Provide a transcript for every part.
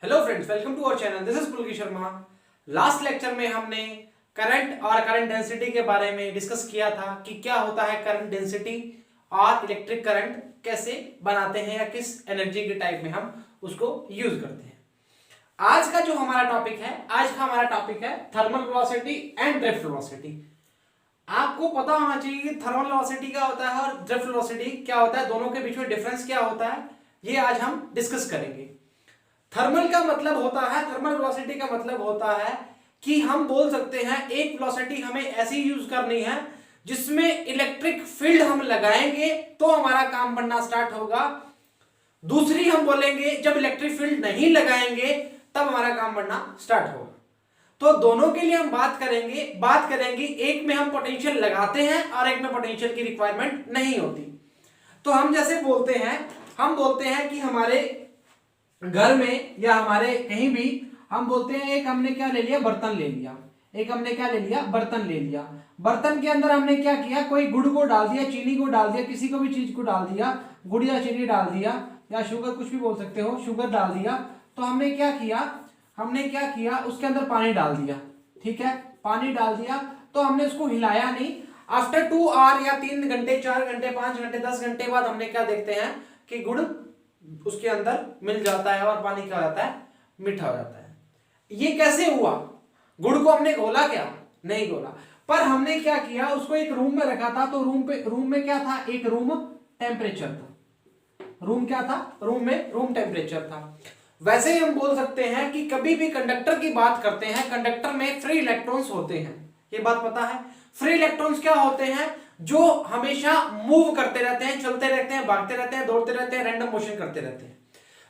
Hello friends, welcome to our channel. This is Pulki Sharma. Last lecture में हमने current और current density के बारे में डिस्कस किया था कि क्या होता है करंट डेंसिटी और इलेक्ट्रिक करंट कैसे बनाते हैं या किस एनर्जी के टाइप में हम उसको यूज करते हैं। आज का जो हमारा टॉपिक है thermal velocity and drift velocity. आपको पता होना चाहिए कि थर्मल वेलोसिटी क्या होता है और ड्रिफ्ट वेलोसिटी क्या होता है, दोनों के बीच में डिफरेंस क्या होता है, ये आज हम डिस्कस करेंगे। थर्मल का मतलब होता है, थर्मल वेलोसिटी का मतलब होता है कि हम बोल सकते हैं एक वेलोसिटी हमें ऐसी यूज करनी है जिसमें इलेक्ट्रिक फील्ड हम लगाएंगे तो हमारा काम बनना स्टार्ट होगा। दूसरी हम बोलेंगे जब इलेक्ट्रिक फील्ड नहीं लगाएंगे तब हमारा काम बनना स्टार्ट होगा। तो दोनों के लिए हम बात करेंगे एक में हम पोटेंशियल लगाते हैं और एक में पोटेंशियल की रिक्वायरमेंट नहीं होती। तो हम जैसे हम बोलते हैं कि हमारे घर में या हमारे कहीं भी हम बोलते हैं एक हमने क्या ले लिया, बर्तन ले लिया। बर्तन ले लिया। बर्तन के अंदर हमने क्या किया, कोई गुड़ को डाल दिया, चीनी को डाल दिया, किसी को भी चीज को डाल दिया, गुड़ या चीनी डाल दिया या शुगर, कुछ भी बोल सकते हो, शुगर डाल दिया। तो हमने क्या किया, उसके अंदर पानी डाल दिया। ठीक है, पानी डाल दिया तो हमने उसको हिलाया नहीं। आफ्टर 2 आवर या 3 घंटे, 4 घंटे, 5 घंटे, 10 घंटे बाद हमने क्या देखते हैं कि गुड़ उसके अंदर मिल जाता है और पानी क्या हो जाता है, मीठा हो जाता है। ये कैसे हुआ? गुड़ को हमने घोला क्या? नहीं घोला, पर हमने क्या किया, उसको एक रूम में रखा था। तो रूम में क्या था, एक रूम टेम्परेचर था। रूम टेम्परेचर था। वैसे ही हम बोल सकते हैं कि कभी भी कंडक्टर की बात करते हैं, कंडक्टर में फ्री इलेक्ट्रॉन्स होते हैं। ये बात पता है? फ्री इलेक्ट्रॉन्स क्या होते हैं? जो हमेशा मूव करते रहते हैं, चलते रहते हैं, भागते रहते हैं, दौड़ते रहते हैं, रैंडम मोशन करते रहते हैं।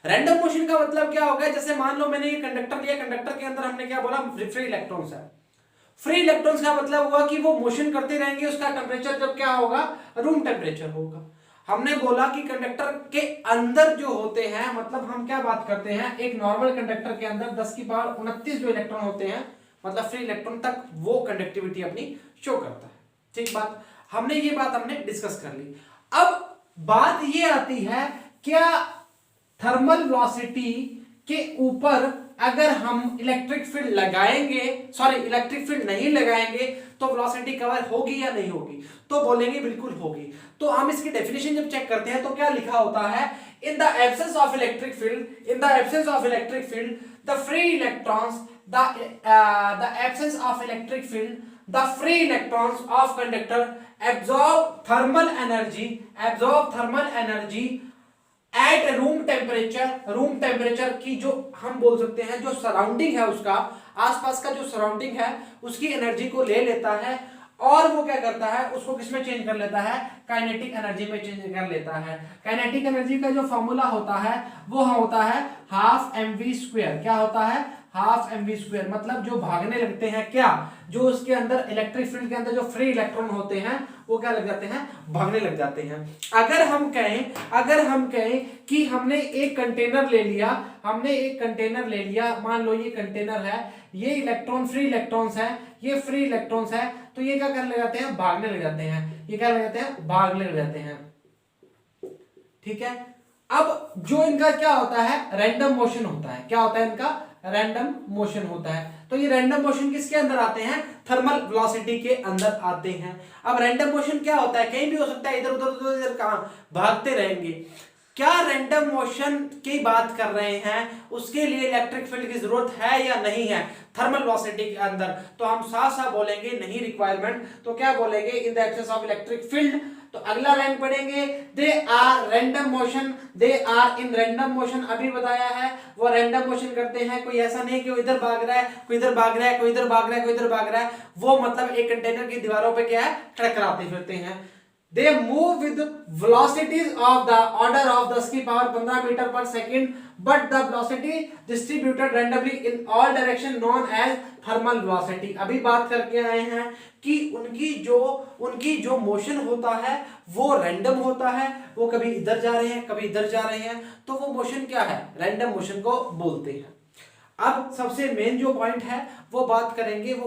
रैंडम मोशन का मतलब क्या होगा? जैसे मान लो मैंने ये कंडक्टर लिया, कंडक्टर के अंदर हमने क्या बोला, फ्री इलेक्ट्रॉन्स है। फ्री इलेक्ट्रॉन्स का मतलब हुआ कि वो मोशन करते रहेंगे, उसका टेम्परेचर जब क्या होगा, रूम टेम्परेचर होगा। हमने बोला कि कंडक्टर के अंदर जो होते हैं, मतलब हम क्या बात करते हैं, एक नॉर्मल कंडक्टर के अंदर 10 की पावर 29 जो इलेक्ट्रॉन होते हैं, मतलब फ्री इलेक्ट्रॉन तक वो कंडक्टिविटी अपनी शो करता है। ठीक बात, ये बात हमने डिस्कस कर ली। अब बात ये आती है, क्या थर्मल वेलोसिटी के ऊपर अगर हम इलेक्ट्रिक फील्ड इलेक्ट्रिक फील्ड नहीं लगाएंगे तो वेलोसिटी कवर होगी या नहीं होगी? तो बोलेंगे बिल्कुल होगी। तो हम इसकी डेफिनेशन जब चेक करते हैं तो क्या लिखा होता है, इन the absence of electric field the free electrons the free electrons of conductor absorb thermal energy at room temperature की जो हम बोल सकते हैं, जो सराउंडिंग है, उसका आसपास का जो सराउंडिंग है उसकी एनर्जी को ले लेता है और वो क्या करता है, उसको किसमें चेंज कर लेता है, काइनेटिक एनर्जी में चेंज कर लेता है। काइनेटिक एनर्जी का जो फॉर्मूला होता है वो होता है हाफ mv²। क्या होता है? Half mv²। मतलब जो भागने लगते हैं, क्या जो उसके अंदर इलेक्ट्रिक फील्ड के अंदर जो फ्री इलेक्ट्रॉन होते हैं वो क्या लग जाते हैं, भागने लग जाते हैं। अगर हम कहें कि हमने एक कंटेनर ले लिया, मान लो ये कंटेनर है, ये इलेक्ट्रॉन फ्री इलेक्ट्रॉन्स है, तो ये क्या करने लग जाते हैं, भागने लग जाते हैं, भागने लग जाते हैं। ठीक है, अब जो इनका क्या होता है, रैंडम मोशन होता है। क्या होता है इनका? रैंडम मोशन होता है। तो ये रैंडम मोशन किसके अंदर आते हैं? थर्मल वेलोसिटी के अंदर आते हैं। अब रैंडम मोशन क्या होता है? कहीं भी हो सकता है, इधर उधर कहां भागते रहेंगे। क्या रैंडम मोशन की बात कर रहे हैं, उसके लिए इलेक्ट्रिक फील्ड की जरूरत है या नहीं है थर्मल वेलोसिटी के अंदर? तो हम साफ बोलेंगे नहीं रिक्वायरमेंट। तो क्या बोलेंगे, in the absence of electric field. तो अगला लाइन पढ़ेंगे, they are in random motion. अभी बताया है वो रैंडम मोशन करते हैं, कोई ऐसा नहीं कि वो इधर भाग रहा है, कोई इधर भाग रहा है, कोई इधर भाग रहा है। वो मतलब एक कंटेनर की दीवारों पे क्या है, टकराते फिरते हैं। They move with velocities of the order of 10 की पावर 15 मीटर पर second, but the velocity distributed randomly in all direction known as thermal velocity। अभी बात करके आए हैं कि उनकी जो मोशन होता है वो रैंडम होता है, वो कभी इधर जा रहे हैं, कभी इधर जा रहे हैं, तो वो मोशन क्या है, रैंडम मोशन को बोलते हैं। अब सबसे मेन जो पॉइंट है वो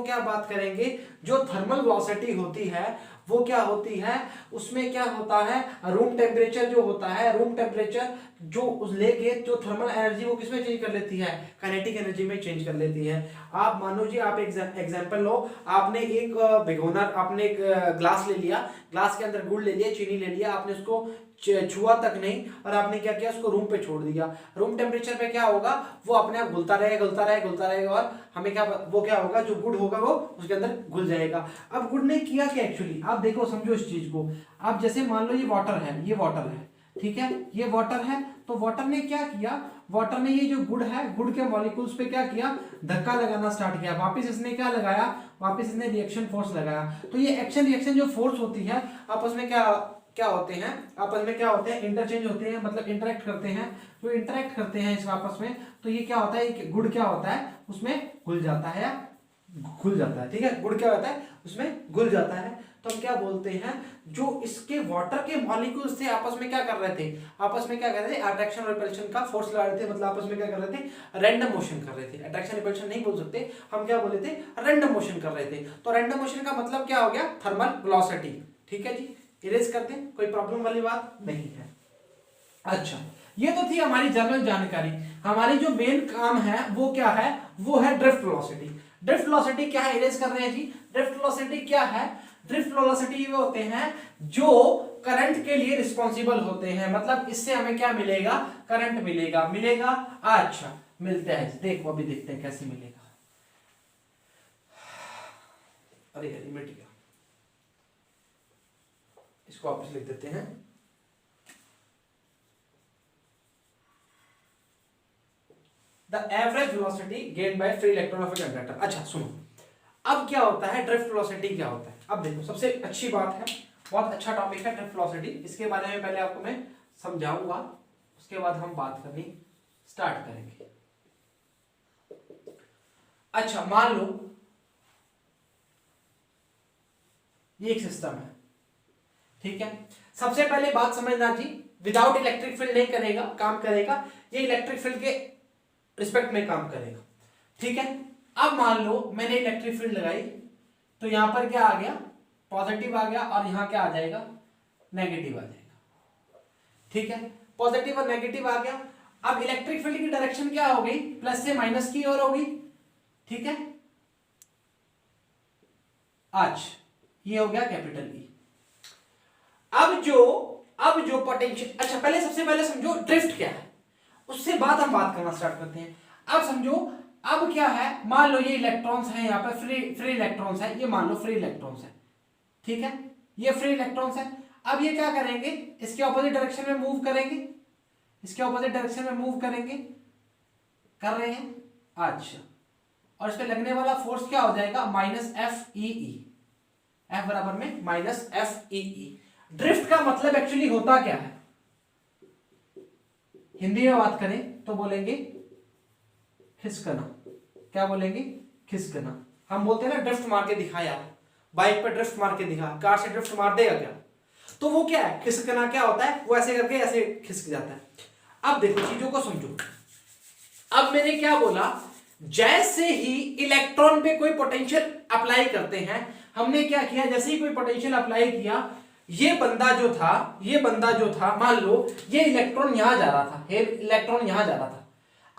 क्या बात करेंगे, जो थर्मल वेलोसिटी होती है वो क्या होती है, उसमें क्या होता है, रूम टेम्परेचर जो होता है, रूम टेम्परेचर जो उस लेके जो थर्मल एनर्जी वो किसमें चेंज कर लेती है, काइनेटिक एनर्जी में चेंज कर लेती है। आप मानो जी, आप एग्जांपल लो, आपने एक भिगोना, आपने एक ग्लास ले लिया, ग्लास के अंदर गुड़ ले लिया, चीनी ले लिया, आपने उसको छुआ तक नहीं और आपने क्या किया, उसको रूम पे छोड़ दिया। रूम टेम्परेचर पे क्या होगा, वो अपने आप घुलता रहेगा, घुलता रहेगा, घुलता रहेगा और हमें क्या, वो क्या होगा, जो गुड़ होगा वो उसके अंदर घुल जाएगा। अब गुड़ ने किया क्या एक्चुअली, आप देखो, समझो इस चीज को। आप जैसे मान लो ये वाटर है, ये वाटर है, ठीक है, ये वाटर है, तो वाटर ने क्या किया, वाटर ने ये जो गुड़ है, गुड़ के मॉलिक्यूल्स पे क्या किया, धक्का लगाना स्टार्ट किया। वापस इसने क्या लगाया, वापस इसने रिएक्शन फोर्स लगाया। तो ये एक्शन रिएक्शन जो फोर्स होती है, आपस में क्या क्या होते हैं, आपस में क्या होते हैं, इंटरचेंज होते हैं, मतलब इंटरेक्ट करते हैं। जो इंटरेक्ट करते हैं इस आपस में, तो ये क्या होता है, गुड़ क्या होता है, उसमें घुल जाता है या घुल जाता है, ठीक है, गुड़ क्या होता है, उसमें घुल जाता है। तो हम क्या बोलते हैं, जो इसके वाटर के मॉलिक्यूल्स थे आपस में क्या कर रहे थे, आपस में क्या कर रहे थे, अट्रैक्शन और रिपल्शन का फोर्स लगा रहे थे, मतलब आपस में क्या कर रहे थे, रैंडम मोशन कर रहे थे। अट्रैक्शन रिपल्शन नहीं बोल सकते हम, क्या बोले थे, रैंडम मोशन कर रहे थे। तो रैंडम मोशन का मतलब क्या हो गया, थर्मल वेलोसिटी। ठीक है जी, इरेज कर दें, कोई प्रॉब्लम वाली बात नहीं है। अच्छा, ये तो थी हमारी जनरल जानकारी। हमारी जो मेन काम है वो क्या है, वो है ड्रिफ्ट वेलोसिटी। ड्रिफ्ट वेलोसिटी क्या है, इरेज कर रहे हैं जी। ड्रिफ्ट वेलोसिटी क्या है, ड्रिफ्ट वेलोसिटी वो होते हैं जो करंट के लिए रिस्पॉन्सिबल होते हैं, मतलब इससे हमें क्या मिलेगा, करंट मिलेगा, मिलेगा। अच्छा, मिलता है, देखो अभी देखते हैं कैसे मिलेगा। अरे यार मिट गया, इसको वापस लिख देते हैं। The average velocity gain by free electron of a conductor. अच्छा सुनो, अब क्या होता है, ड्रिफ्ट वेलोसिटी क्या होता है। अब देखो, सबसे अच्छी बात है, बहुत अच्छा टॉपिक है ड्रिफ्ट वेलोसिटी। इसके बारे में पहले आपको मैं समझाऊंगा, उसके बाद हम बात करनी स्टार्ट करेंगे। अच्छा, मान लो ये एक सिस्टम है, ठीक है। सबसे पहले बात समझना जी, विदाउट इलेक्ट्रिक फील्ड नहीं करेगा, काम करेगा, ये इलेक्ट्रिक फील्ड के रिस्पेक्ट में काम करेगा, ठीक है। अब मान लो मैंने इलेक्ट्रिक फील्ड लगाई, तो यहां पर क्या आ गया, पॉजिटिव आ गया, और यहां क्या आ जाएगा, नेगेटिव आ जाएगा, ठीक है। पॉजिटिव और नेगेटिव आ गया। अब इलेक्ट्रिक फील्ड की डायरेक्शन क्या हो गई, प्लस से माइनस की ओर हो गई, ठीक है। आज ये हो गया कैपिटल ई। अब जो पोटेंशियल, अच्छा पहले सबसे पहले समझो ड्रिफ्ट क्या है, उससे बाद हम बात करना स्टार्ट करते हैं। अब समझो, अब क्या है, मान लो ये इलेक्ट्रॉन्स हैं, यहाँ पे फ्री इलेक्ट्रॉन्स है, ये मान लो फ्री इलेक्ट्रॉन्स है, ठीक है, ये फ्री इलेक्ट्रॉन्स है। अब ये क्या करेंगे, इसके ऑपोजिट डायरेक्शन में मूव करेंगे, इसके ऑपोजिट डायरेक्शन में मूव करेंगे, कर रहे हैं। अच्छा, और इस पे लगने वाला फोर्स क्या हो जाएगा, माइनस एफ ई ई, एफ बराबर में माइनस एफ ई ई। ड्रिफ्ट का मतलब एक्चुअली होता क्या है, हिंदी में बात करें तो बोलेंगे खिसकना। क्या बोलेंगे, खिसकना। हम बोलते हैं ना ड्रिफ्ट मार के दिखा यार, बाइक पर ड्रिफ्ट मार के दिखा, कार से ड्रिफ्ट मार देगा क्या, तो वो क्या है, खिसकना। क्या होता है, वो ऐसे करके ऐसे खिसक जाता है। अब देखो चीजों को समझो। अब मैंने क्या बोला, जैसे ही इलेक्ट्रॉन पे कोई पोटेंशियल अप्लाई करते हैं, हमने क्या किया, जैसे ही कोई पोटेंशियल अप्लाई किया, ये बंदा जो था, मान लो ये इलेक्ट्रॉन यहां जा रहा था, इलेक्ट्रॉन यहां जा रहा था।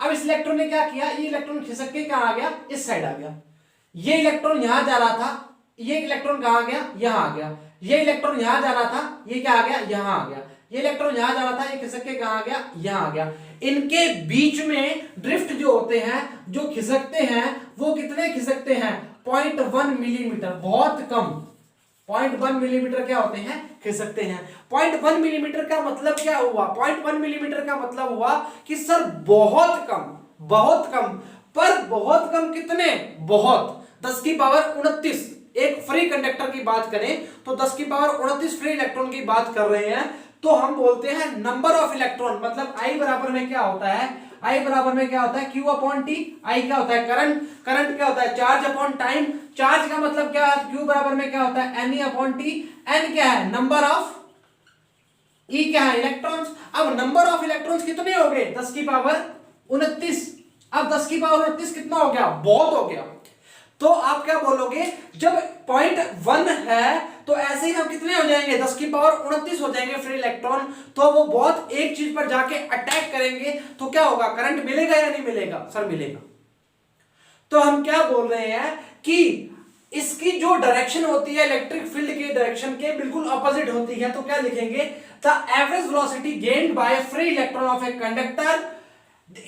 अब इस इलेक्ट्रॉन ने क्या किया, ये इलेक्ट्रॉन खिसक के कहां आ गया, इस साइड आ गया। ये इलेक्ट्रॉन यहां जा रहा था, ये इलेक्ट्रॉन कहां आ गया, यहां आ गया। ये इलेक्ट्रॉन यहां जा रहा था, ये क्या आ गया, यहां आ गया। ये इलेक्ट्रॉन यहां जा रहा था, ये खिसक के कहां आ गया, यहां आ गया। इनके बीच में ड्रिफ्ट जो होते हैं, जो खिसकते हैं, वो कितने खिसकते हैं, 0.1 मिलीमीटर, बहुत कम। 0.1 मिलीमीटर क्या होते हैं, खिसकते हैं। 0.1 मिलीमीटर का मतलब क्या हुआ, 0.1 मिलीमीटर का मतलब हुआ कि सर बहुत कम, बहुत कम। पर बहुत कम कितने, बहुत, 10 की पावर 29। एक फ्री कंडक्टर की बात करें तो 10 की पावर 29 फ्री इलेक्ट्रॉन की बात कर रहे हैं, तो हम बोलते हैं नंबर ऑफ इलेक्ट्रॉन, मतलब आई बराबर में क्या होता है, आई बराबर में क्या होता है, Q अपॉन टी। आई क्या होता है, करंट, करंट क्या होता है, चार्ज अपॉन टाइम। चार्ज का मतलब क्या है, Q बराबर में क्या होता है, Ne अपॉन टी। N क्या है, नंबर ऑफ, E क्या है, इलेक्ट्रॉन्स। अब नंबर ऑफ इलेक्ट्रॉन्स कितने हो गए, 10 की पावर 29। अब 10 की पावर 29 कितना हो गया, बहुत हो गया। तो आप क्या बोलोगे, जब पॉइंट 1 है तो ऐसे ही हम कितने हो जाएंगे, 10 की पावर 29 हो जाएंगे फ्री इलेक्ट्रॉन। तो वो बहुत एक चीज पर जाके अटैक करेंगे तो क्या होगा, करंट मिलेगा या नहीं मिलेगा, सर मिलेगा। तो हम क्या बोल रहे हैं कि इसकी जो डायरेक्शन होती है इलेक्ट्रिक फील्ड के डायरेक्शन के बिल्कुल ऑपोजिट होती है। तो क्या लिखेंगे, the average velocity gained by free electron of a conductor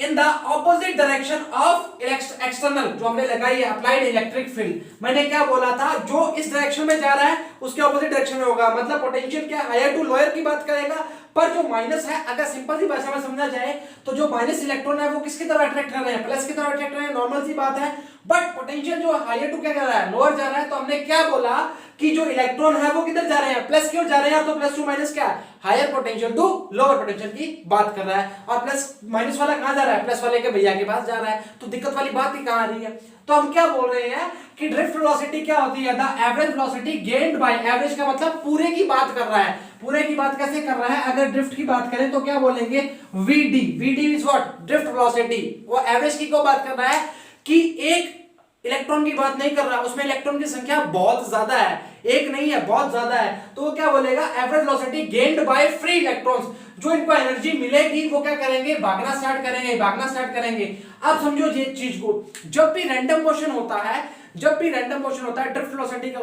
in the opposite direction of external, जो हमने लगाई है अप्लाइड इलेक्ट्रिक फील्ड। मैंने क्या बोला था, जो इस डायरेक्शन में जा रहा है उसके ऑपोजिट डायरेक्शन में होगा, मतलब पोटेंशियल क्या हायर टू लोअर की बात करेगा। पर जो माइनस है, अगर सिंपल सी भाषा में समझा जाए तो जो माइनस इलेक्ट्रॉन है वो किसकी तरफ अट्रैक्ट कर रहे हैं, प्लस की तरफ अट्रैक्ट कर रहे हैं, नॉर्मल सी बात है। बट पोटेंशियल जो हायर टू क्या कर रहा है, लोअर जा रहा है। तो हमने क्या बोला कि जो इलेक्ट्रॉन है वो किधर जा रहे हैं, प्लस की ओर जा रहे हैं। तो प्लस टू माइनस क्या है, higher potential to lower potential की बात कर रहा है। और प्लस माइनस वाला कहां जा रहा है, प्लस वाले के भैया के पास जा रहा है। तो दिक्कत वाली बात ही कहां आ रही है। तो हम क्या बोल रहे हैं कि ड्रिफ्ट वेलोसिटी क्या होती है, the average velocity gained by, average का मतलब पूरे की बात कर रहा है। पूरे की बात कैसे कर रहा है, अगर ड्रिफ्ट की बात करें तो क्या बोलेंगे, VD, VD is what, drift velocity. वो एवरेज की क्यों बात कर रहा है कि एक इलेक्ट्रॉन की बात नहीं कर रहा, उसमें इलेक्ट्रॉन की संख्या बहुत ज्यादा है, एक नहीं है बहुत ज्यादा है। तो वो क्या बोलेगा, average velocity gained by free electrons. जो इनको एनर्जी मिलेगी वो क्या करेंगे, भागना स्टार्ट करेंगे, भागना स्टार्ट करेंगे। अब समझो ये चीज को, जब भी रैंडम मोशन होता है, जब भी रैंडम मोशन होता है, ड्रिफ्ट वेलोसिटी का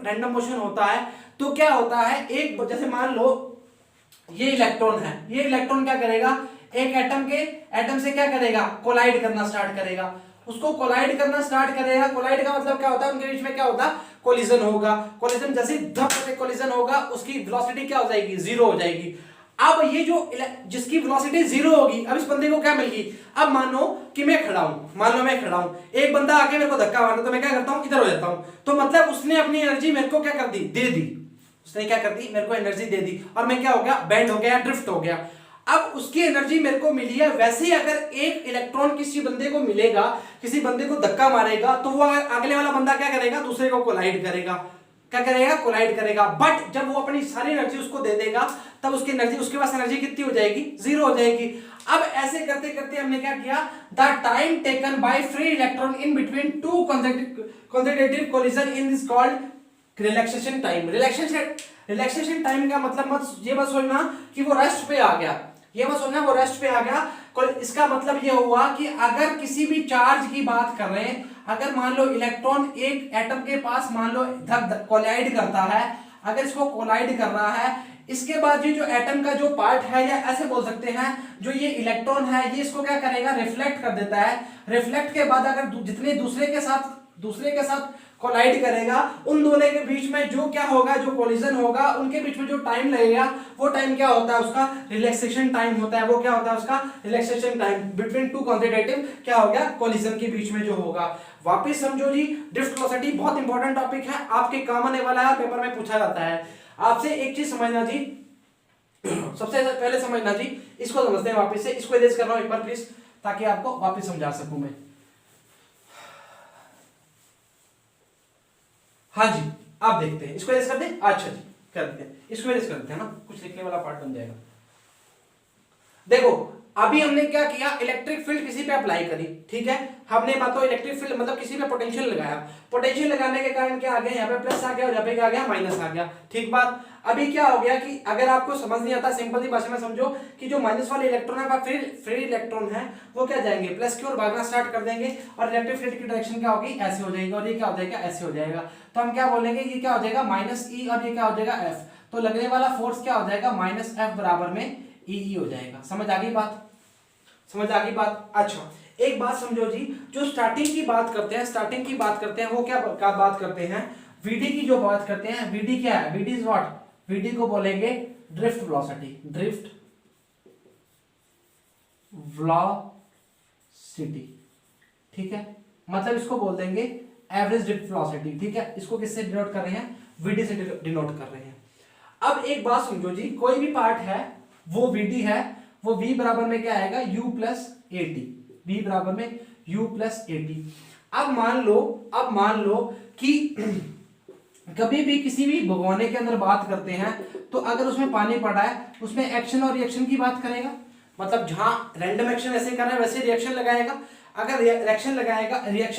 रैंडम मोशन होता है, तो क्या होता है, एक जैसे मान लो ये इलेक्ट्रॉन है, ये इलेक्ट्रॉन क्या करेगा, एक एटम से क्या करेगा, कोलाइड करना स्टार्ट करेगा। उसको कोलाइड करना स्टार्ट करेगा। कोलाइड का मतलब क्या होता है, उनके बीच में क्या होता है, कोलिजन होगा। कोलिजन जैसे धप से कोलिजन होगा, उसकी वेलोसिटी क्या हो जाएगी, जीरो हो जाएगी। अब ये जो जिसकी वेलोसिटी जीरो होगी, अब इस बंदे को क्या मिल गई, अब मानो कि मैं खड़ा हूं, मान लो मैं खड़ा हूं, एक बंदा आके मेरे को धक्का मारता, तो मैं क्या करता हूं, इधर हो जाता हूं। तो मतलब उसने अपनी एनर्जी मेरे को क्या कर दी, दे दी। उसने क्या कर दी, मेरे को एनर्जी दे दी, और मैं क्या हो गया, बेंड हो गया, ड्रिफ्ट हो गया। अब उसकी एनर्जी मेरे को मिली है। वैसे ही अगर एक इलेक्ट्रॉन किसी बंदे को मिलेगा, किसी बंदे को धक्का मारेगा, तो वो अगले वाला बंदा क्या करेगा, दूसरे को कोलाइड करेगा। क्या करेगा, कोलाइड करेगा। बट जब वो अपनी सारी एनर्जी उसको दे देगा, तब उसकी एनर्जी, उसके पास एनर्जी कितनी हो जाएगी, जीरो हो जाएगी। अब ऐसे करते करते हमने क्या किया, the time taken by free electron in between two consecutive collision in this called relaxation time. Relaxation time का मतलब ये मत सोचना कि वो रेस्ट पे आ गया, ये मत सोचना वो रेस्ट पे आ गया। इसका मतलब ये हुआ कि अगर किसी भी चार्ज की बात कर रहे हैं, अगर मान लो इलेक्ट्रॉन एक एटम के पास मान लो कोलाइड करता है, अगर इसको कोलाइड कर रहा है, इसके बाद ये जो एटम का जो पार्ट है, या ऐसे बोल सकते हैं जो ये इलेक्ट्रॉन है, ये इसको क्या करेगा, रिफ्लेक्ट कर देता है। रिफ्लेक्ट के बाद अगर जितने दूसरे के साथ कोलाइड करेगा, उन दोनों के बीच में जो क्या होगा, जो कोलिजन होगा, उनके बीच में जो टाइम लगेगा, वो टाइम क्या होता है, उसका रिलैक्सेशन टाइम होता है। वो क्या होता है, उसका relaxation time between two consecutive क्या हो गया, कोलिजन के बीच में जो होगा। वापिस समझो जी, ड्रिफ्ट वेलोसिटी बहुत इंपॉर्टेंट टॉपिक है, आपके काम आने वाला है, पेपर में पूछा जाता है। आपसे एक चीज समझना जी, सबसे पहले समझना जी, इसको समझते हैं वापिस से, इसको इरेज कर रहा हूं एक बार प्लीज, ताकि आपको वापिस समझा सकूं मैं। हाँ जी, आप देखते हैं, इसको इरेज कर दें, अच्छा जी कर देते हैं, इसको इरेज कर देते हैं ना, कुछ लिखने वाला पार्ट बन जाएगा। देखो अभी हमने क्या किया, इलेक्ट्रिक फील्ड किसी पे अप्लाई करी, ठीक है, हमने बात इलेक्ट्रिक फील्ड मतलब किसी पे पोटेंशियल लगाया, पोटेंशियल लगाने के कारण क्या आ गया, यहाँ पे प्लस आ गया और यहाँ पे क्या आ गया, माइनस आ गया। ठीक बात। अभी क्या हो गया कि अगर आपको समझ नहीं आता, सिंपल सी भाषा में समझो कि जो माइनस वाले इलेक्ट्रॉन है, फ्री इलेक्ट्रॉन है, वो क्या जाएंगे, प्लस की ओर भागना स्टार्ट कर देंगे, और इलेक्ट्रिक फील्ड की डायरेक्शन क्या होगी, ऐसे हो जाएगी, और ये क्या हो जाएगा, ऐसे हो जाएगा। तो हम क्या बोलेंगे, ये क्या हो जाएगा, माइनस ई, और ये क्या हो जाएगा, एफ। तो लगने वाला फोर्स क्या हो जाएगा, माइनस एफ बराबर में ई हो जाएगा। समझ आ गई बात, समझ आ गई बात। अच्छा एक बात समझो जी, जो स्टार्टिंग की बात करते हैं, वो क्या बात करते हैं, वीडी की जो बात करते हैं, वीडी क्या है, वीडी इज व्हाट, वीडी को बोलेंगे ड्रिफ्ट वेलोसिटी, ड्रिफ्ट वेलोसिटी, ठीक है, मतलब इसको बोल देंगे एवरेज ड्रिफ्ट वेलोसिटी, ठीक है। इसको किससे डिनोट कर रहे हैं, वीडी से डिनोट कर रहे हैं। अब एक बात समझो जी, कोई भी पार्ट है वो वीडी है, वो v बराबर में क्या आएगा, u plus A T, v बराबर में u प्लस ए टी। अब मान लो कि कभी भी किसी भी भगोने के अंदर बात करते हैं, तो अगर उसमें पानी पड़ा है, उसमें एक्शन और रिएक्शन की बात करेगा, मतलब जहां रैंडम एक्शन ऐसे कर रहा है वैसे रिएक्शन लगाएगा। अगर रिएक्शन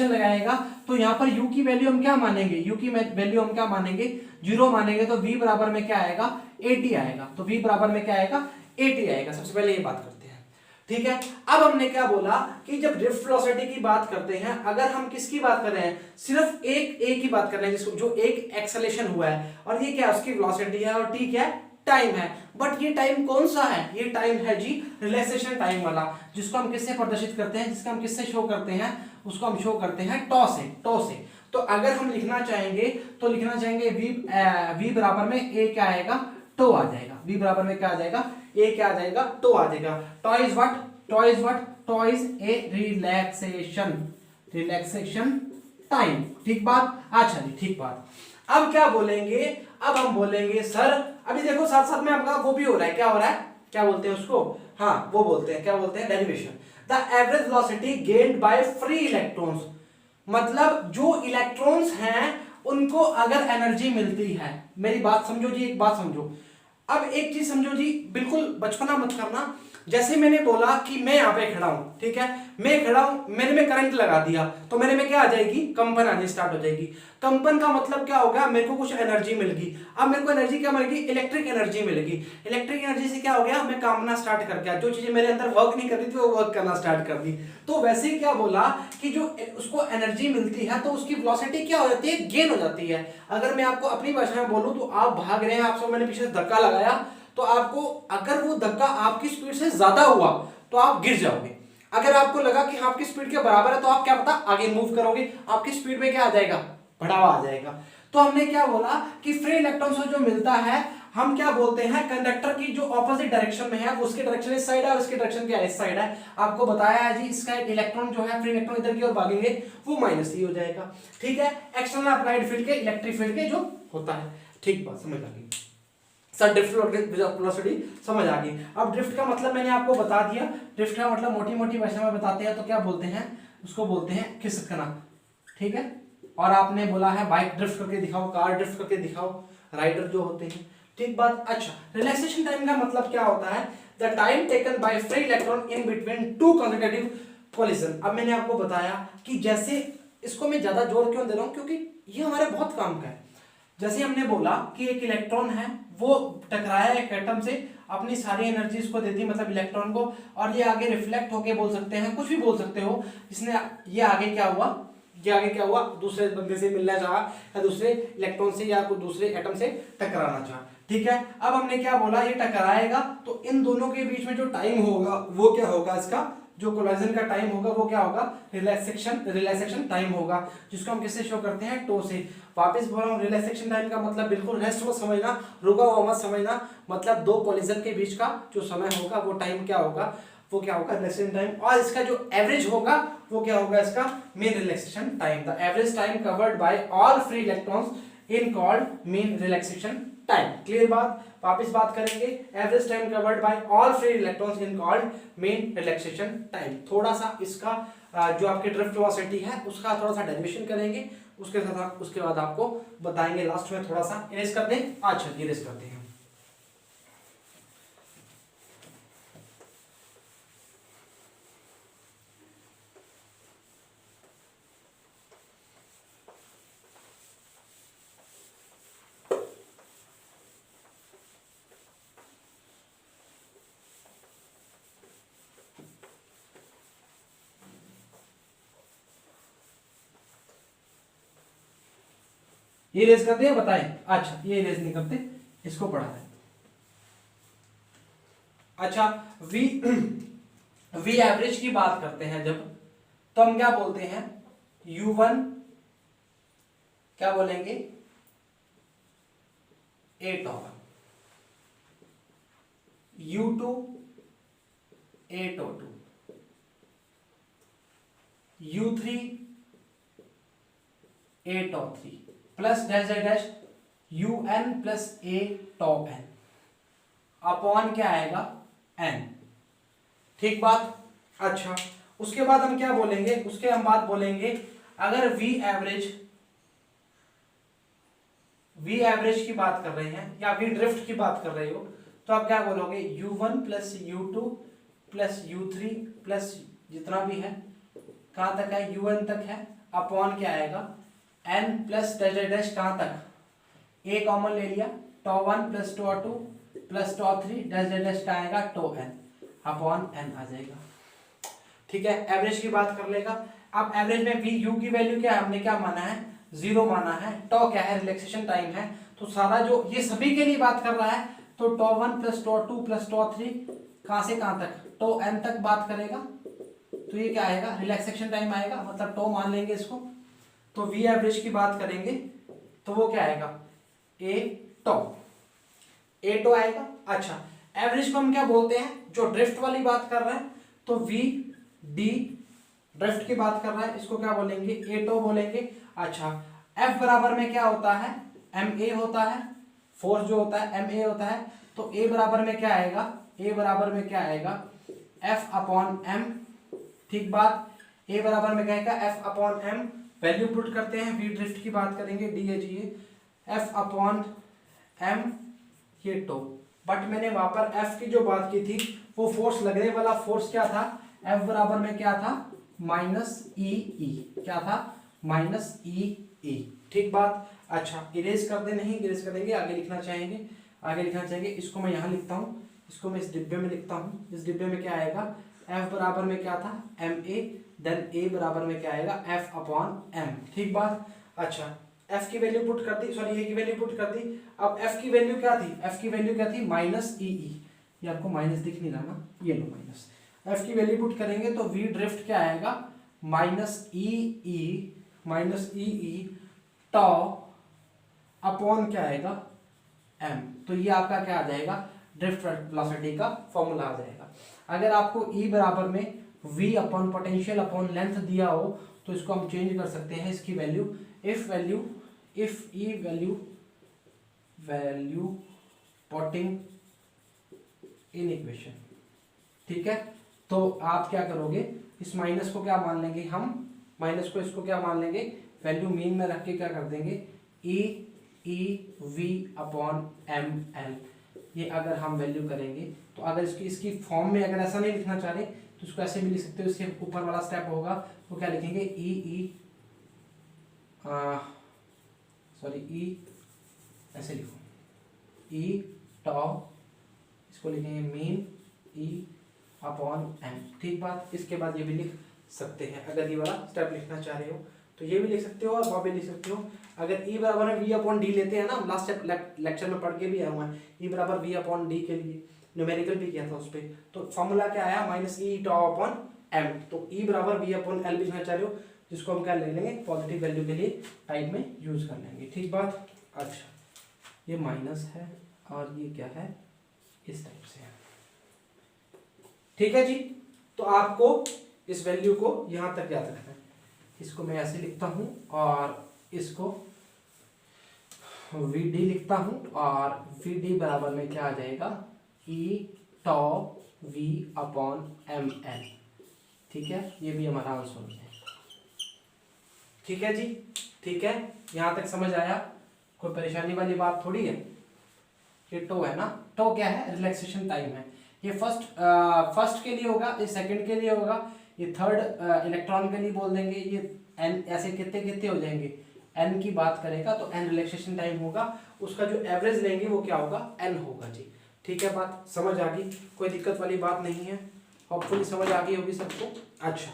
लगाएगा तो यहाँ पर u की वैल्यू हम क्या मानेंगे, u की वैल्यू हम क्या मानेंगे, 0 मानेंगे, तो v बराबर में क्या आएगा, 80 आएगा। तो v बराबर में क्या आएगा, 80 आएगा। सबसे पहले ये बात करते हैं, ठीक है। अब हमने क्या बोला कि जब ड्रिफ्ट वेलोसिटी की बात करते हैं, अगर हम किसकी बात कर रहे हैं, सिर्फ एक की बात कर रहे हैं, जिसको जो एक एक्सेलेरेशन हुआ है, और ये क्या है, उसकी वेलोसिटी है, और t क्या है, टाइम है। बट ये टाइम कौन सा है, ये टाइम है जी रिलैक्सेशन टाइम वाला, जिसको हम किससे प्रदर्शित करते हैं, जिसका हम किससे शो करते हैं, उसको हम शो करते हैं टॉ से। तो अगर हम लिखना चाहेंगे तो लिखना चाहेंगे v बराबर में a क्या आएगा, टो आ जाएगा। v बराबर में क्या आ जाएगा, a क्या आ जाएगा, टो आ जाएगा। टॉ is what, toe is a relaxation time. ठीक बात, अच्छा जी, ठीक बात। अब क्या बोलेंगे, अब हम बोलेंगे सर, अभी देखो साथ साथ में आपका वो भी हो रहा है, क्या हो रहा है, क्या बोलते हैं उसको, हाँ वो बोलते हैं, क्या बोलते हैं, derivation. The average velocity gained by free electrons, मतलब जो इलेक्ट्रॉन्स हैं उनको अगर एनर्जी मिलती है, मेरी बात समझो जी, एक बात समझो। अब एक चीज समझो जी, बिल्कुल बचपना मत करना। जैसे मैंने बोला कि मैं यहाँ पे खड़ा हूं, ठीक है, मैं खड़ा हूं, मैंने में करंट लगा दिया, तो मेरे में क्या आ जाएगी, कंपन आनी स्टार्ट हो जाएगी। कंपन का मतलब क्या होगा, मेरे को कुछ एनर्जी मिल गई। अब मेरे को एनर्जी क्या मिलेगी, इलेक्ट्रिक एनर्जी मिलेगी। इलेक्ट्रिक एनर्जी से क्या हो गया, मैं कामना स्टार्ट कर गया, जो चीजें मेरे अंदर वर्क नहीं कर रही थी वो वर्क करना स्टार्ट कर दी। तो वैसे ही क्या बोला कि जो उसको एनर्जी मिलती है तो उसकी वेलोसिटी क्या हो जाती है, गेन हो जाती है। अगर मैं आपको अपनी भाषा में बोलूं तो आप भाग रहे हैं, आपसे मैंने पीछे धक्का लगाया, तो आपको अगर वो धक्का आपकी स्पीड से ज्यादा हुआ तो आप गिर जाओगे। अगर आपको लगा कि आपकी स्पीड के बराबर है तो आप क्या पता आगे मूव करोगे, आपकी स्पीड में क्या आ जाएगा, बढ़ावा आ जाएगा। तो हमने क्या बोला कि फ्री इलेक्ट्रॉन्स को जो मिलता है हम क्या बोलते हैं, कंडक्टर की जो ऑपोजिट डायरेक्शन में है उसकी डायरेक्शन इस साइड है और इसकी डायरेक्शन क्या है, इस साइड है। आपको बताया है जी, इसका इलेक्ट्रॉन जो है, फ्री इलेक्ट्रॉन इधर की ओर भागेंगे वो -e हो जाएगा। ठीक है, एक्सटर्नल अप्लाइड फील्ड के, इलेक्ट्रिक फील्ड के जो होता है। ठीक बात, समझ आ गई सर, ड्रिफ्ट वेलोसिटी समझ आ गई। अब ड्रिफ्ट का मतलब मैंने आपको बता दिया। ड्रिफ्ट का मतलब मोटी मोटी भाषा में बताते हैं तो क्या बोलते हैं, उसको बोलते हैं खिसकना। ठीक है, और आपने बोला है बाइक ड्रिफ्ट करके दिखाओ, कार ड्रिफ्ट करके दिखाओ, राइडर जो होते हैं। ठीक बात। अच्छा, रिलैक्सेशन टाइम का मतलब क्या होता है, the time taken by free electron in between two consecutive collision. अब मैंने आपको बताया कि जैसे, इसको मैं ज्यादा जोर क्यों दे रहा हूं, क्योंकि ये हमारे बहुत काम का है। जैसे हमने बोला कि एक इलेक्ट्रॉन है, वो टकराया एक एटम से, अपनी सारी एनर्जी इसको देती है, मतलब इलेक्ट्रॉन को, और ये आगे रिफ्लेक्ट होके बोल सकते हैं, कुछ भी बोल सकते हो, इसने ये आगे क्या हुआ, ये आगे क्या हुआ, दूसरे बंदे से मिलना चाहा या दूसरे इलेक्ट्रॉन से या कोई दूसरे एटम से टकराना चाहा। ठीक है, अब हमने क्या बोला, ये टकराएगा तो इन दोनों के बीच में जो टाइम होगा वो क्या होगा, इसका जो कोलाइजन का टाइम होगा वो क्या होगा, रिलैक्सेशन टाइम होगा, जिसको हम किससे शो करते हैं, टो से। वापस बोल रहा हूं, रिलैक्सेशन टाइम का मतलब बिल्कुल रेस्ट को समझना, रुका हुआ मत समझना, मतलब दो कोलिजन के बीच का जो समय होगा वो टाइम क्या होगा, वो क्या होगा, रिलैक्सेशन टाइम। और इसका जो एवरेज होगा वो क्या होगा, इसका mean relaxation time. The average time covered by all free electrons in called mean relaxation time. Clear बात, वापस बात करेंगे, average time covered by all free electrons in called mean relaxation time. थोड़ा सा इसका जो आपकी ड्रिफ्ट वेलोसिटी है उसका थोड़ा सा डेरिवेशन करेंगे, उसके साथ उसके बाद आपको बताएंगे, लास्ट में थोड़ा सा इरेज कर दें। अच्छा, इरेज करते हैं। ये रेज करते हैं, बताएं। अच्छा, ये रेज नहीं करते, इसको पढ़ा है। अच्छा, वी एवरेज की बात करते हैं जब, तो हम क्या बोलते हैं, U1 क्या बोलेंगे, 8 होगा, U2 8O2, U3 8O3 plus dash dash UN plus A top n upon क्या आएगा, n। ठीक बात। अच्छा, उसके बाद हम क्या बोलेंगे, उसके हम बात बोलेंगे, अगर V एवरेज की बात कर रहे हैं या V ड्रिफ्ट की बात कर रहे हो तो आप क्या बोलोगे, U1 plus U2 plus U3 plus जितना भी है कहाँ तक है, un तक है, अपॉन क्या आएगा n plus dash dash dash कहाँ तक, a कॉमन ले लिया, टॉ 1 प्लस टॉ 2 प्लस टॉ 3 डैश डैश डैश का आएगा टॉ n अपॉन n आ जाएगा। ठीक है, एवरेज की बात कर लेगा। अब एवरेज में v u की वैल्यू क्या है, हमने क्या माना है, 0 माना है, टॉ क्या है, रिलैक्सेशन टाइम है, तो सारा जो ये सभी के लिए बात कर रहा है, तो टॉ 1 प्लस टॉ 2 प्लस टॉ 3 कहाँ से कहाँ तक, टॉ n तक बात करेगा, तो ये क्या आएगा, रिलैक्सेशन टाइम आएगा, मतलब टॉ मान लेंगे इसको, तो v एवरेज की बात करेंगे तो वो क्या आएगा, a टॉ आएगा। अच्छा, एवरेज को हम क्या बोलते हैं, जो ड्रिफ्ट वाली बात कर रहे हैं तो v d ड्रिफ्ट की बात कर रहा है, इसको क्या बोलेंगे, a टॉ बोलेंगे। अच्छा, f बराबर में क्या होता है, ma होता है, फोर्स जो होता है ma होता है, तो a बराबर में क्या आएगा, a बराबर में क्या आएगा, f अपॉन m। ठीक बात, a बराबर में क्या आएगा, f upon m, value put करते हैं, v ड्रिफ्ट की बात करेंगे, d f अपॉन m ये टो, बट मैंने वहां पर f की जो बात की थी वो फोर्स लगने वाला फोर्स क्या था, f बराबर में क्या था, माइनस ई, क्या था, माइनस ई। ठीक बात। अच्छा, इरेज कर दे, नहीं इरेज कर देंगे, आगे लिखना चाहेंगे, इसको मैं यहाँ लिखता हूँ, इसको मैं इस डिब्बे में लिखता हूँ, इस डिब्बे में क्या आएगा, f बराबर में क्या था, ma, देन a बराबर में क्या आएगा, f अपॉन m। ठीक बात। अच्छा, f की वैल्यू पुट कर दी, सॉरी a की वैल्यू पुट कर दी। अब f की वैल्यू क्या थी, f की वैल्यू क्या थी, माइनस ई, ये आपको माइनस दिख नहीं रहा ना, ये लो माइनस, f की वैल्यू पुट करेंगे तो v ड्रिफ्ट क्या आएगा, माइनस ई टॉ अपॉन क्या आएगा, m। तो ये आपका क्या आ जाएगा, ड्रिफ्ट वेलोसिटी का फॉर्मूला आ जाएगा। अगर आपको E बराबर में v upon potential upon length दिया हो तो इसको हम चेंज कर सकते हैं, इसकी value if E value putting in equation. ठीक है, तो आप क्या करोगे, इस माइनस को क्या मान लेंगे हम, माइनस को इसको क्या मान लेंगे, वैल्यू मीन में रख के क्या कर देंगे, E V upon M L. ये अगर हम वैल्यू करेंगे तो अगर इसकी फॉर्म में अगर ऐसा नहीं लिखना चाह रहे तो इसको ऐसे भी लिख सकते हो, इसके ऊपर वाला स्टेप होगा वो क्या लिखेंगे, ई ऐसे लिखो, ई टॉ, इसको लिखेंगे मीन ई अपॉन एम। ठीक बात। इसके बाद ये भी लिख सकते हैं, अगर ये वाला स्टेप लिखना चाह रहे हो तो ये भी लिख सकते हो और वहाँ भी लिख सकते हो। अगर ई बराबर है वी अपॉन डी लेते हैं ना, लास्ट स्टेप लेक्चर में पढ़ के भी आया हुआ है, ई बराबर वी अपॉन डी के लिए न्यूमेरिकल भी किया था उस पर, तो फॉर्मूला क्या आया, माइनस ई टॉ अपॉन एम। तो ई बराबर वी अपॉन एल लिखना चाह रहे हो, जिसको हम क्या ले लेंगे, पॉजिटिव वैल्यू के लिए टाइप में यूज कर लेंगे। ठीक बात। अच्छा, ये माइनस है और ये क्या है, इस टाइप से है। ठीक है जी, तो आपको इस वैल्यू को यहां तक याद रखना है। इसको मैं ऐसे लिखता हूं और इसको वी डी लिखता हूं, और वी डी बराबर में क्या आ जाएगा, ई टॉ वी अपॉन एम एल। ठीक है, ये भी हमारा आंसर है। ठीक है जी, ठीक है, यहां तक समझ आया, कोई परेशानी वाली बात थोड़ी है। ये टो है ना, टो क्या है, रिलैक्सेशन टाइम है। ये फर्स्ट के लिए होगा, ये सेकंड के लिए होगा, ये थर्ड इलेक्ट्रॉन के लिए बोल देंगे, ये एन, ऐसे कितने कितने हो जाएंगे, एन की बात करेगा तो एन रिलैक्सेशन टाइम होगा, उसका जो एवरेज लेंगे वो क्या होगा, एन होगा जी। ठीक है, बात समझ आ गई, कोई दिक्कत वाली बात नहीं है, होपफुली समझ आ गई होगी सबको। अच्छा,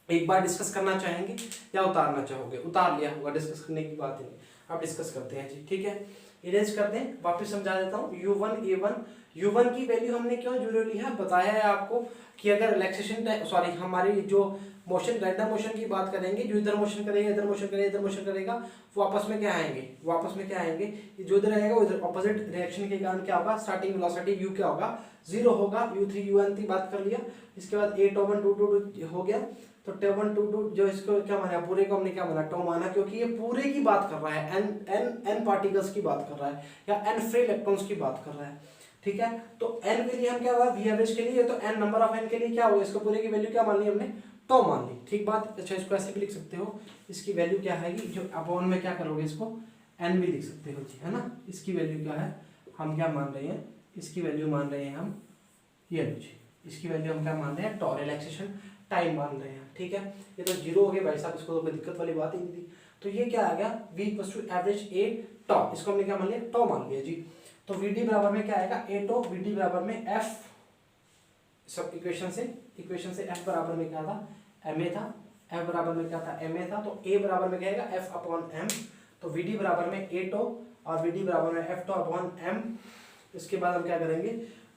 एक बार डिस्कस करना चाहेंगे या उतारना चाहोगे, उतार लिया होगा, डिस्कस करने की बात नहीं, आप डिस्कस करते हैं जी। ठीक है, इरेज कर दें, वापस समझा देता हूँ। u1 की वैल्यू हमने क्यों जरूरी है, बताया है आपको कि अगर रिलैक्सेशन टाइम, सॉरी हमारी जो मोशन, रैंडम मोशन की बात करेंगे, जो इधर मोशन करेगा, इधर मोशन करेगा, इधर मोशन करेगा, वो आपस में क्या आएंगे, जो इधर आएगा वो इधर ऑपोजिट रिएक्शन के कारण क्या होगा, स्टार्टिंग वेलोसिटी u क्या होगा, 0 होगा, u3 un की बात कर लिया। इसके बाद a टॉ1 टू हो गया, तो टॉ1 टू जो इसको क्या माना, पूरे को हमने क्या माना, टॉ माना, क्योंकि ये पूरे की बात कर रहा है, n पार्टिकल्स की बात कर रहा है, या n फ्री इलेक्ट्रॉन्स की बात कर रहा है। ठीक है, तो n के लिए हम क्या हुआ, v एवरेज के लिए, तो n नंबर ऑफ n के लिए क्या होगा, इसको पूरे की वैल्यू क्या मान ली हमने, टॉ मान ली। ठीक बात। अच्छा, इसको ऐसे भी लिख सकते हो, इसकी वैल्यू क्या है, जो अपॉन में क्या करोगे, इसको n भी लिख सकते हो जी, है ना। इसकी वैल्यू क्या है, हम क्या मान रहे हैं, इसकी वैल्यू मान रहे हैं हम, ये लो जी, इसकी वैल्यू हम क्या मान रहे हैं, टॉ, रिलैक्सेशन टाइम मान रहे हैं, ठीक है। ये तो 0 हो गया भाई साहब, इसको तो कोई दिक्कत वाली बात ही नहीं थी। तो ये क्या आ गया, v इक्वल्स टू एवरेज ए टॉ, इसको हमने क्या मान लिया, टॉ मान लिया जी। तो vd बराबर में क्या आएगा, ए टॉ, vd बराबर में f, सब इक्वेशन से f बराबर में क्या था, ma था, f बराबर में क्या था, ma था, तो a बराबर में क्या आएगा, f अपॉन m। तो vd बराबर में a टॉ और vd बराबर में f टॉ अपॉन m। इसके बाद हम क्या करेंगे,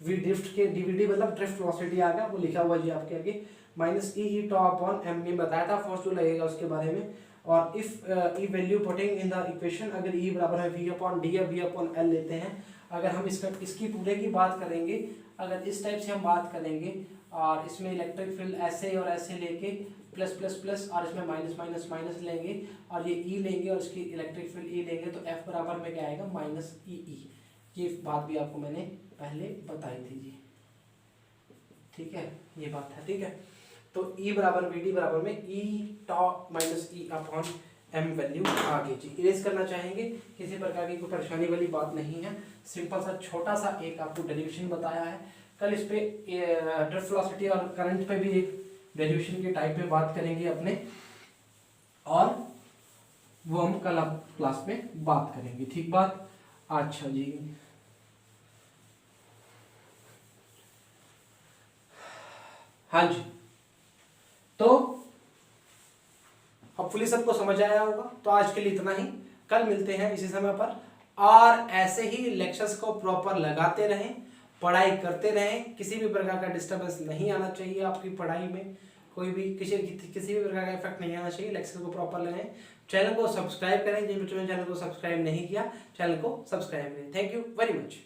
v ड्रिफ्ट के dvd मतलब ड्रिफ्ट वेलोसिटी आ गया, वो लिखा हुआ जी आपके आगे, माइनस ई टॉ अपॉन m में बताया था, फोर्स जो लगेगा उसके बारे में। और if E value putting in the equation, अगर ई बराबर है v अपॉन डी या v अपॉन एल लेते हैं, अगर हम इसकी पूरे की बात करेंगे, अगर इस टाइप से हम बात करेंगे और इसमें इलेक्ट्रिक फील्ड ऐसे और ऐसे लेके प्लस प्लस प्लस और इसमें माइनस माइनस माइनस लेंगे और ये ई लेंगे और इसकी इलेक्ट्रिक फील्ड ई लेंगे, तो एफ बराबर में क्या आएगा, माइनस ई। ये बात भी आपको मैंने पहले बताई थी जी, ठीक है, ये बात है, ठीक है। तो E बराबर VD बराबर में E tau minus E upon M value आ गई जी। इरेज करना चाहेंगे, किसी प्रकार की कोई परेशानी वाली बात नहीं है, सिंपल सा छोटा सा एक आपको डेरिवेशन बताया है। कल इस पे ड्रिफ्ट वेलोसिटी और करंट पे भी एक डेरिवेशन के टाइप में बात करेंगे अपने, और वो हम कल आप क्लास में बात करेंगे, ठीक बात। अच्छा जी, हाँ जी, तो होपफुली सबको समझ आया होगा। तो आज के लिए इतना ही, कल मिलते हैं इसी समय पर, और ऐसे ही लेक्चर्स को प्रॉपर लगाते रहें, पढ़ाई करते रहें, किसी भी प्रकार का डिस्टर्बेंस नहीं आना चाहिए आपकी पढ़ाई में, कोई भी किसी भी प्रकार का इफेक्ट नहीं आना चाहिए, लेक्चर को प्रॉपर लगाएं। चैनल को सब्सक्राइब करें, जिन बच्चों ने चैनल को सब्सक्राइब नहीं किया, चैनल को सब्सक्राइब करें। Thank you very much.